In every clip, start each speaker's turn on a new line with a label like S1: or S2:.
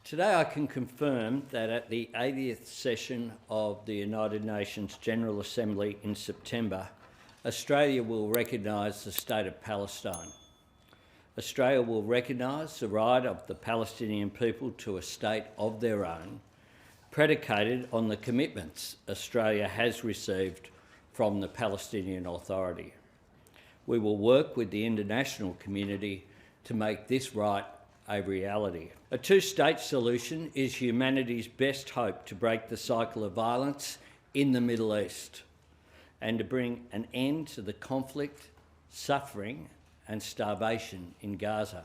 S1: Today I can confirm that at the 80th session of the United Nations General Assembly in September, Australia will recognise the state of Palestine. Australia will recognise the right of the Palestinian people to a state of their own, predicated on the commitments Australia has received from the Palestinian Authority. We will work with the international community to make this right a reality. A two-state solution is humanity's best hope to break the cycle of violence in the Middle East and to bring an end to the conflict, suffering and starvation in Gaza.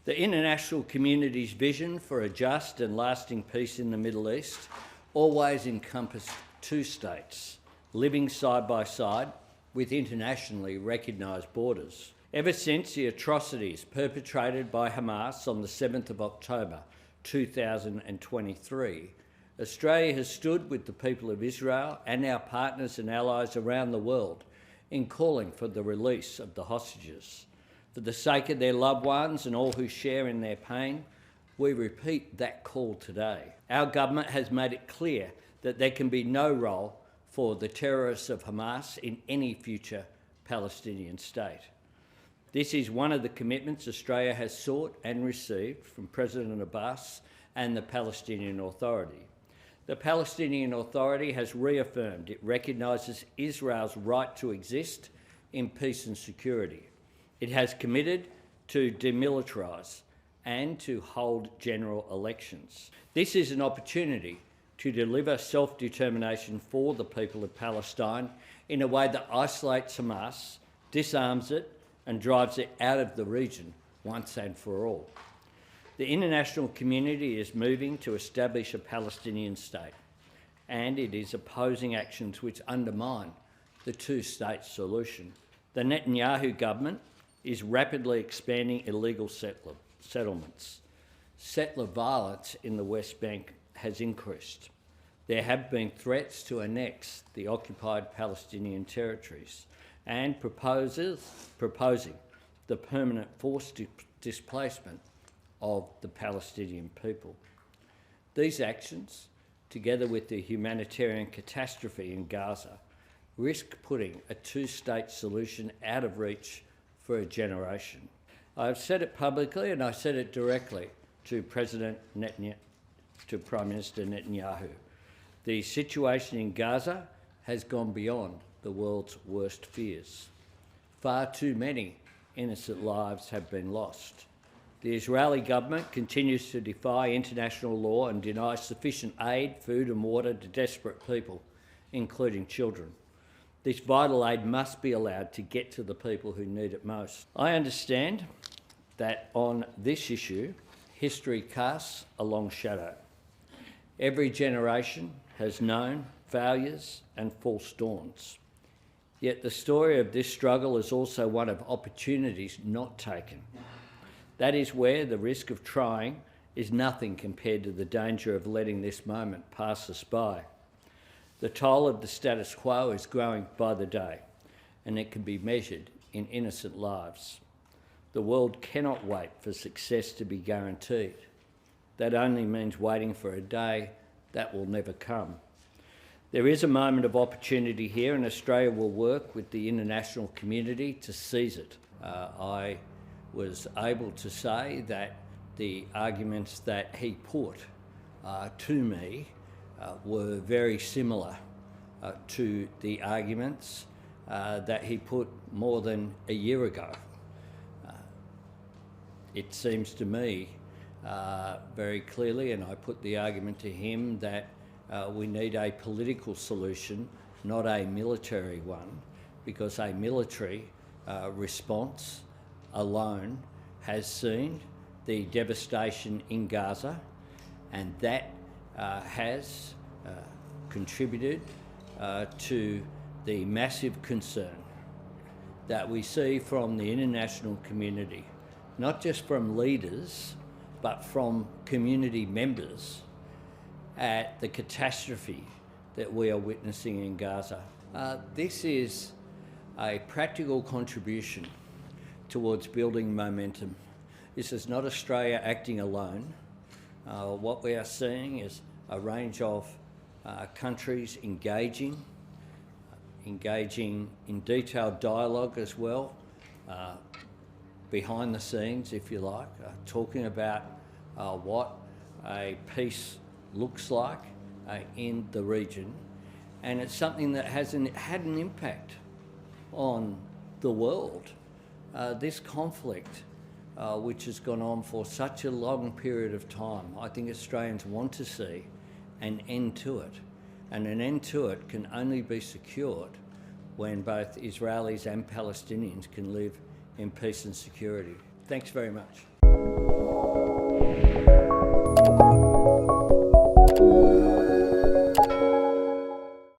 S1: The international community's vision for a just and lasting peace in the Middle East always encompassed two states, living side by side with internationally recognised borders. Ever since the atrocities perpetrated by Hamas on the 7th of October 2023, Australia has stood with the people of Israel and our partners and allies around the world in calling for the release of the hostages. For the sake of their loved ones and all who share in their pain, we repeat that call today. Our government has made it clear that there can be no role for the terrorists of Hamas in any future Palestinian state. This is one of the commitments Australia has sought and received from President Abbas and the Palestinian Authority. The Palestinian Authority has reaffirmed it recognises Israel's right to exist in peace and security. It has committed to demilitarise and to hold general elections. This is an opportunity to deliver self-determination for the people of Palestine in a way that isolates Hamas, disarms it, and drives it out of the region once and for all. The international community is moving to establish a Palestinian state, and it is opposing actions which undermine the two-state solution. The Netanyahu government is rapidly expanding illegal settlements. Settler violence in the West Bank has increased. There have been threats to annex the occupied Palestinian territories and proposing the permanent forced displacement of the Palestinian people. These actions, together with the humanitarian catastrophe in Gaza, risk putting a two-state solution out of reach for a generation. I have said it publicly and I said it directly to Prime Minister Netanyahu. The situation in Gaza has gone beyond the world's worst fears. Far too many innocent lives have been lost. The Israeli government continues to defy international law and deny sufficient aid, food and water to desperate people, including children. This vital aid must be allowed to get to the people who need it most. I understand that on this issue, history casts a long shadow. Every generation has known failures and false dawns. Yet the story of this struggle is also one of opportunities not taken. That is where the risk of trying is nothing compared to the danger of letting this moment pass us by. The toll of the status quo is growing by the day, and it can be measured in innocent lives. The world cannot wait for success to be guaranteed. That only means waiting for a day that will never come. There is a moment of opportunity here, and Australia will work with the international community to seize it. I was able to say that the arguments that he put to me were very similar to the arguments that he put more than a year ago. It seems to me very clearly, and I put the argument to him, that we need a political solution, not a military one, because a military response alone has seen the devastation in Gaza, and that has contributed to the massive concern that we see from the international community, not just from leaders, but from community members, at the catastrophe that we are witnessing in Gaza. This is a practical contribution towards building momentum. This is not Australia acting alone. What we are seeing is a range of countries engaging in detailed dialogue as well, behind the scenes, if you like, talking about what a peace looks like in the region. And it's something that had an impact on the world. This conflict, which has gone on for such a long period of time, I think Australians want to see an end to it. And an end to it can only be secured when both Israelis and Palestinians can live in peace and security. Thanks very much.